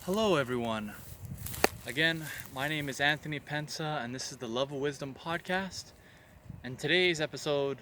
Hello, everyone. Again, my name is Anthony Pensa, and this is the Love of Wisdom podcast. And today's episode,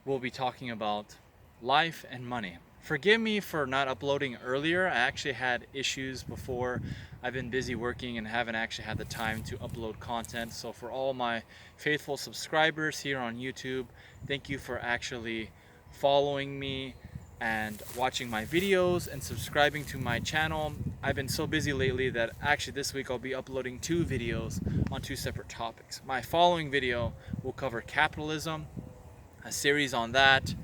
we'll be talking about life and money. Forgive me for not uploading earlier. I actually had issues before. I've been busy working and haven't actually had the time to upload content. So, for all my faithful subscribers here on YouTube, thank you for actually following me and watching my videos and subscribing to my channel. I've been so busy lately that actually this week I'll be uploading two videos on two separate topics. My following video will cover capitalism, a series on that.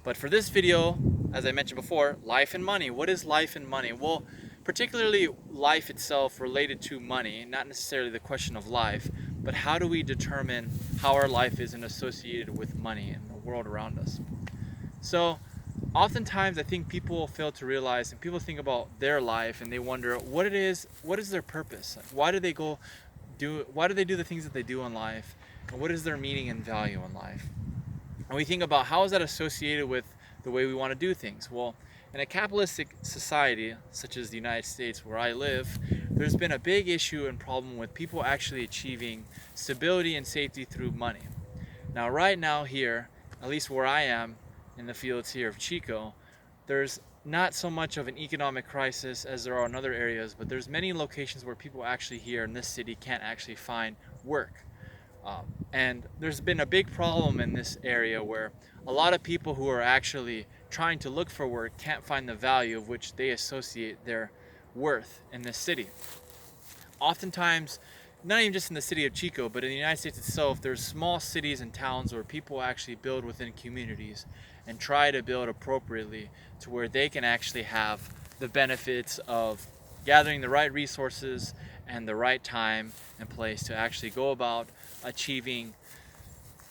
But for this video, as I mentioned before, life and money. What is life and money? Well, particularly life itself related to money, not necessarily the question of life, but how do we determine how our life is associated with money and the world around us? So, oftentimes I think people fail to realize, and people think about their life and they wonder what is their purpose? Why do they do the things that they do in life? And what is their meaning and value in life? And we think about how is that associated with the way we want to do things? Well, in a capitalistic society such as the United States where I live, there's been a big issue and problem with people actually achieving stability and safety through money. Now, right now here, at least where I am in the fields here of Chico, there's not so much of an economic crisis as there are in other areas, but there's many locations where people actually here in this city can't actually find work. And there's been a big problem in this area where a lot of people who are actually trying to look for work can't find the value of which they associate their worth in this city. Oftentimes, not even just in the city of Chico, but in the United States itself, there's small cities and towns where people actually build within communities and try to build appropriately to where they can actually have the benefits of gathering the right resources and the right time and place to actually go about achieving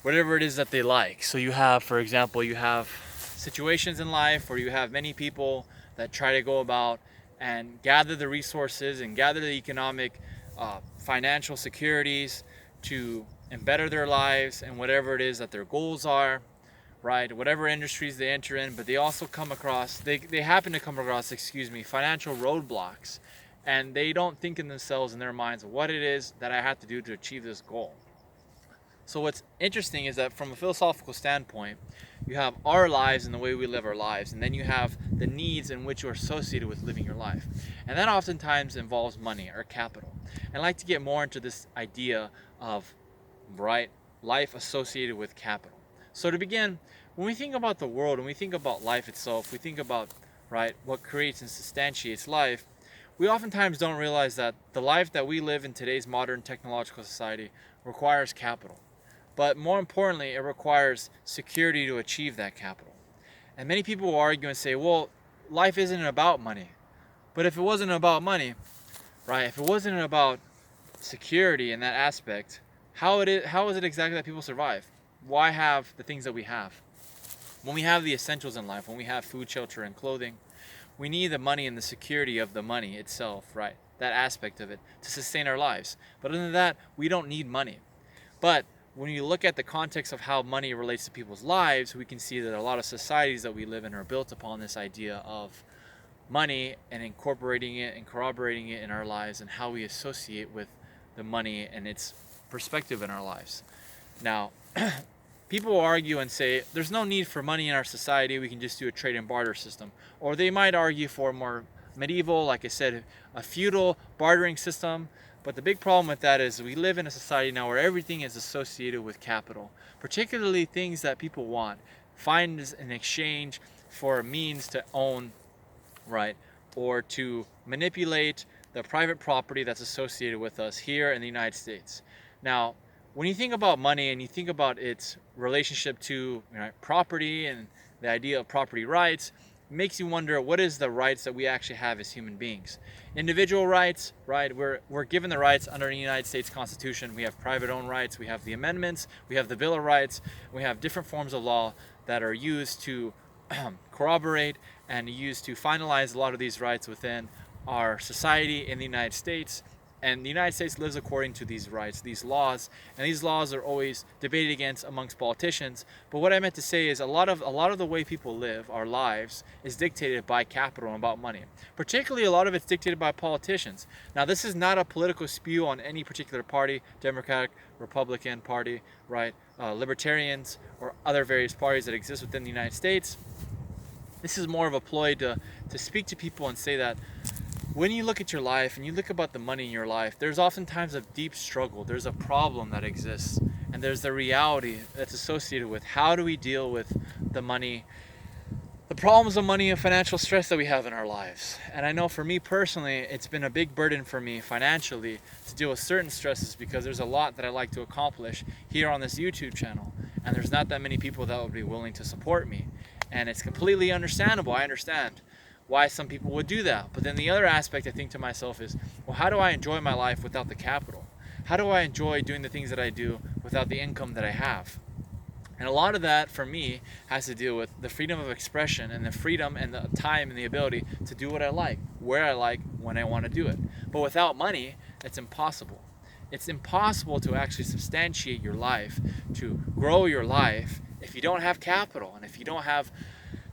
whatever it is that they like. So you have, for example, you have situations in life where you have many people that try to go about and gather the resources and gather the economic financial securities to better their lives and whatever it is that their goals are, right? Whatever industries they enter in, but they also they happen to come across, financial roadblocks, and they don't think in themselves in their minds what it is that I have to do to achieve this goal. So what's interesting is that from a philosophical standpoint, you have our lives and the way we live our lives, and then you have the needs in which you're associated with living your life. And that oftentimes involves money or capital. And I'd like to get more into this idea of life associated with capital. So to begin, when we think about the world, when we think about life itself, we think about what creates and substantiates life. We oftentimes don't realize that the life that we live in today's modern technological society requires capital. But more importantly, it requires security to achieve that capital. And many people will argue and say, well, life isn't about money. But if it wasn't about money, if it wasn't about security in that aspect, how is it exactly that people survive? Why have the things that we have? When we have the essentials in life, when we have food, shelter, and clothing, we need the money and the security of the money itself, that aspect of it, to sustain our lives. But other than that, we don't need money. But when you look at the context of how money relates to people's lives, we can see that a lot of societies that we live in are built upon this idea of money and incorporating it and corroborating it in our lives and how we associate with the money and its perspective in our lives. Now, people will argue and say there's no need for money in our society, we can just do a trade and barter system. Or they might argue for a more medieval, like I said, a feudal bartering system. But the big problem with that is we live in a society now where everything is associated with capital, particularly things that people want. Find an exchange for a means to own, or to manipulate the private property that's associated with us here in the United States. Now, when you think about money and you think about its relationship to property and the idea of property rights, it makes you wonder what is the rights that we actually have as human beings. Individual rights, we're given the rights under the United States Constitution. We have private owned rights, we have the amendments, we have the Bill of Rights, we have different forms of law that are used to corroborate and used to finalize a lot of these rights within our society in the United States. And the United States lives according to these rights, these laws, and these laws are always debated against amongst politicians. But what I meant to say is a lot of the way people live our lives is dictated by capital and about money. Particularly, a lot of it's dictated by politicians. Now, this is not a political spew on any particular party, Democratic, Republican Party, right, libertarians, or other various parties that exist within the United States. This is more of a ploy to speak to people and say that when you look at your life and you look about the money in your life, there's oftentimes a deep struggle. There's a problem that exists, and there's the reality that's associated with how do we deal with the money, the problems of money and financial stress that we have in our lives. And I know for me personally, it's been a big burden for me financially to deal with certain stresses because there's a lot that I like to accomplish here on this YouTube channel, and there's not that many people that would be willing to support me. And it's completely understandable. I understand why some people would do that. But then the other aspect I think to myself is, well, how do I enjoy my life without the capital? How do I enjoy doing the things that I do without the income that I have? And a lot of that for me has to deal with the freedom of expression and the freedom and the time and the ability to do what I like, where I like, when I want to do it. But without money, it's impossible. It's impossible to actually substantiate your life, to grow your life, if you don't have capital and if you don't have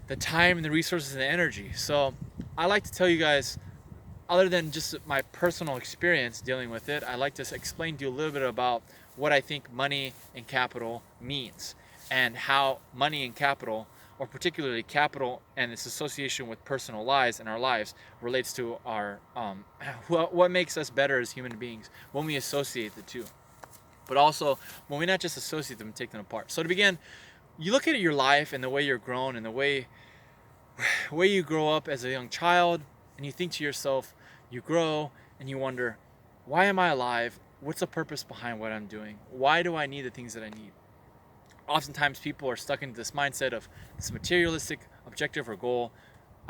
the time and the resources and the energy. So I like to tell you guys, other than just my personal experience dealing with it, I like to explain to you a little bit about what I think money and capital means, and how money and capital, or particularly capital and its association with personal lives and our lives, relates to our what makes us better as human beings when we associate the two, but also when we not just associate them and take them apart. So to begin, you look at your life and the way you're grown and the way you grow up as a young child, and you think to yourself, you grow and you wonder, why am I alive? What's the purpose behind what I'm doing? Why do I need the things that I need? Oftentimes people are stuck into this mindset of this materialistic objective or goal.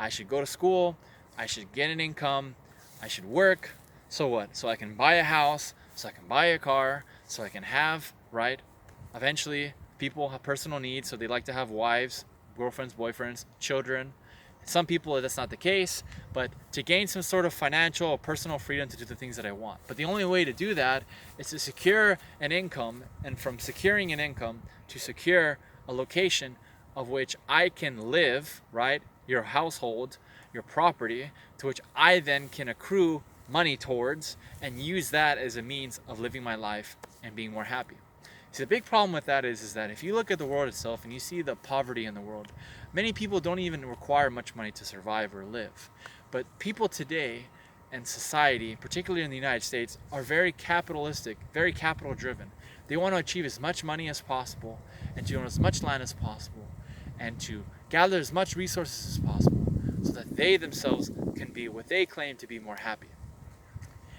I should go to school, I should get an income, I should work, so what? So I can buy a house, so I can buy a car, so I can have, right? Eventually, people have personal needs, so they like to have wives, girlfriends, boyfriends, children. Some people, that's not the case, but to gain some sort of financial or personal freedom to do the things that I want. But the only way to do that is to secure an income, and from securing an income to secure a location of which I can live, right? Your household, your property, to which I then can accrue money towards and use that as a means of living my life and being more happy. See, the big problem with that is that if you look at the world itself and you see the poverty in the world, many people don't even require much money to survive or live. But people today and society, particularly in the United States, are very capitalistic, very capital driven. They want to achieve as much money as possible and to own as much land as possible and to gather as much resources as possible so that they themselves can be what they claim to be more happy.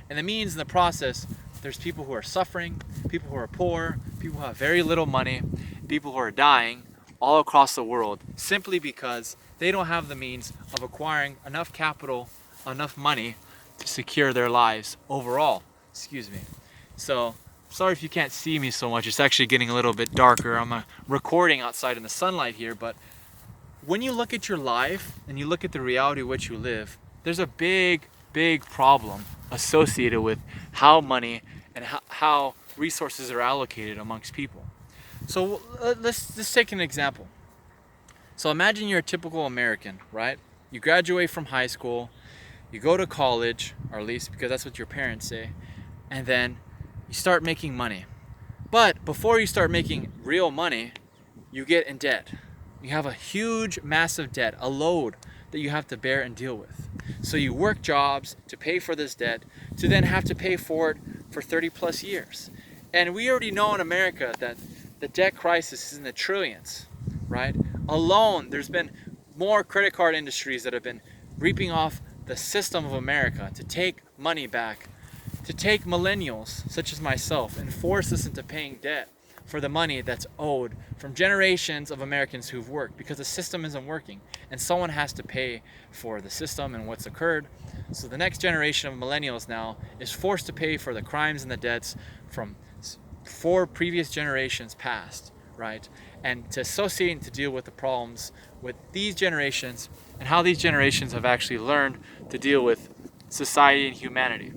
And the means in the process, there's people who are suffering, people who are poor, people who have very little money, people who are dying all across the world simply because they don't have the means of acquiring enough capital, enough money to secure their lives overall. Excuse me. So, sorry if you can't see me so much. It's actually getting a little bit darker. I'm recording outside in the sunlight here, but when you look at your life and you look at the reality in which you live, there's a big problem associated with how money and how resources are allocated amongst people. So let's take an example. So imagine you're a typical American, right? You graduate from high school, you go to college, or at least because that's what your parents say, and then you start making money. But before you start making real money, you get in debt. You have a huge, massive debt, a load that you have to bear and deal with. So you work jobs to pay for this debt, to then have to pay for it for 30 plus years. And we already know in America that the debt crisis is in the trillions, right? Alone, there's been more credit card industries that have been reaping off the system of America to take money back, to take millennials such as myself and force us into paying debt for the money that's owed from generations of Americans who've worked, because the system isn't working and someone has to pay for the system and what's occurred. So the next generation of millennials now is forced to pay for the crimes and the debts from 4 previous generations past, right? And to associate and to deal with the problems with these generations and how these generations have actually learned to deal with society and humanity.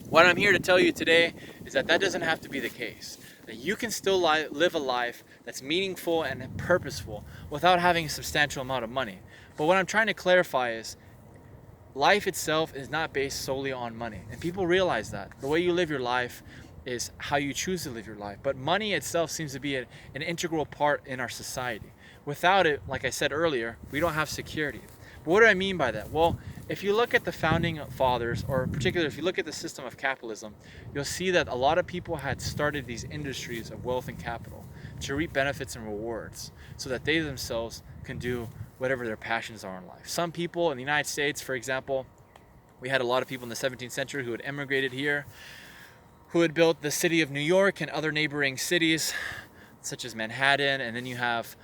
What I'm here to tell you today is that doesn't have to be the case. That you can still live a life that's meaningful and purposeful without having a substantial amount of money. But what I'm trying to clarify is life itself is not based solely on money. And people realize that. The way you live your life is how you choose to live your life. But money itself seems to be an integral part in our society. Without it, like I said earlier, we don't have security. But what do I mean by that? Well, if you look at the founding fathers, or particularly if you look at the system of capitalism, you'll see that a lot of people had started these industries of wealth and capital to reap benefits and rewards so that they themselves can do whatever their passions are in life. Some people in the United States, for example, we had a lot of people in the 17th century who had emigrated here, who had built the city of New York and other neighboring cities, such as Manhattan, and then you have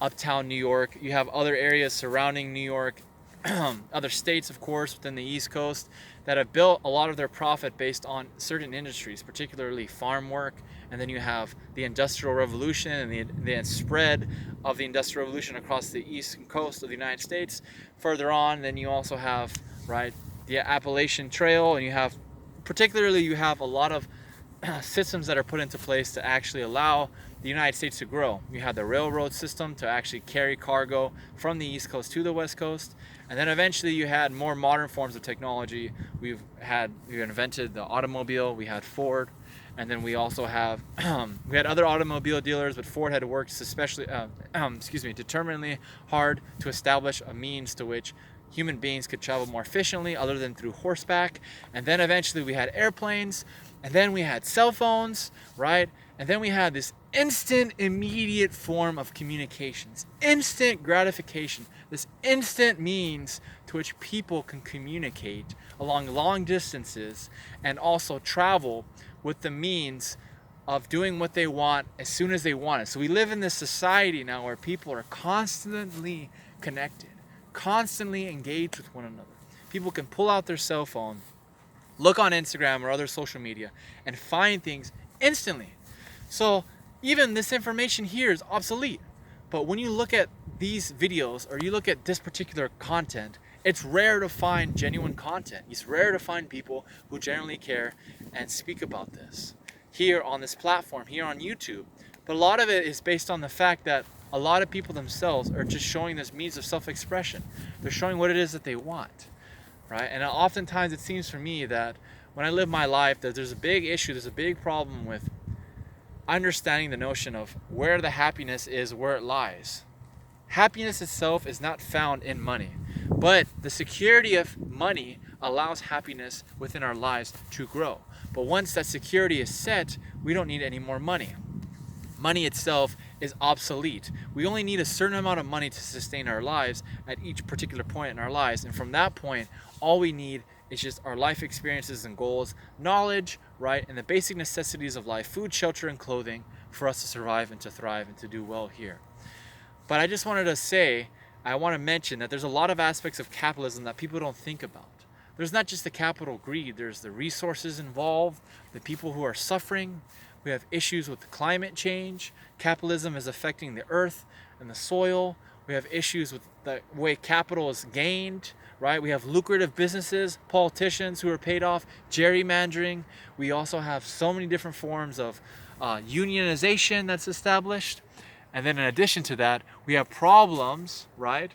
uptown New York. You have other areas surrounding New York, other states, of course, within the East Coast, that have built a lot of their profit based on certain industries, particularly farm work. And then you have the Industrial Revolution and the spread of the Industrial Revolution across the east coast of the United States. Further on, then you also have, right, the Appalachian Trail, and you have a lot of systems that are put into place to actually allow the United States to grow. You have the railroad system to actually carry cargo from the East Coast to the West Coast. And then eventually you had more modern forms of technology. We invented the automobile, we had Ford, and then we also have we had other automobile dealers, but Ford had worked determinedly hard to establish a means to which human beings could travel more efficiently other than through horseback. And then eventually we had airplanes, and then we had cell phones, right? And then we had this instant, immediate form of communications, instant gratification, this instant means to which people can communicate along long distances and also travel with the means of doing what they want as soon as they want it. So we live in this society now where people are constantly connected, constantly engaged with one another. People can pull out their cell phone, look on Instagram or other social media, and find things instantly. So even this information here is obsolete. But when you look at these videos or you look at this particular content, it's rare to find genuine content. It's rare to find people who generally care and speak about this here on this platform, here on YouTube. But a lot of it is based on the fact that a lot of people themselves are just showing this means of self-expression. They're showing what it is that they want, right? And oftentimes it seems for me that when I live my life, that there's a big issue, there's a big problem with understanding the notion of where the happiness is, where it lies. Happiness itself is not found in money, but the security of money allows happiness within our lives to grow. But once that security is set, we don't need any more money. Money itself is obsolete. We only need a certain amount of money to sustain our lives at each particular point in our lives. And from that point, all we need is just our life experiences and goals, knowledge, right, and the basic necessities of life, food, shelter, and clothing for us to survive and to thrive and to do well here. But I just wanted to say, I want to mention that there's a lot of aspects of capitalism that people don't think about. There's not just the capital greed, there's the resources involved, the people who are suffering. We have issues with climate change. Capitalism is affecting the earth and the soil. We have issues with the way capital is gained, right? We have lucrative businesses, politicians who are paid off, gerrymandering. We also have so many different forms of unionization that's established. And then in addition to that, we have problems, right,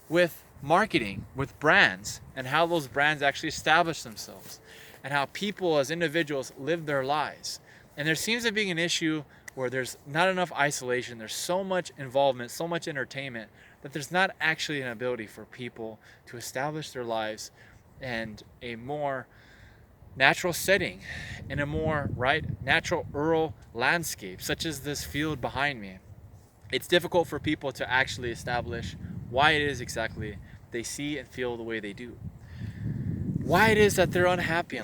with marketing, with brands, and how those brands actually establish themselves, and how people as individuals live their lives. And there seems to be an issue where there's not enough isolation, there's so much involvement, so much entertainment, that there's not actually an ability for people to establish their lives in a more natural setting, in a more, right, natural rural landscape, such as this field behind me. It's difficult for people to actually establish why it is exactly they see and feel the way they do. Why it is that they're unhappy in life.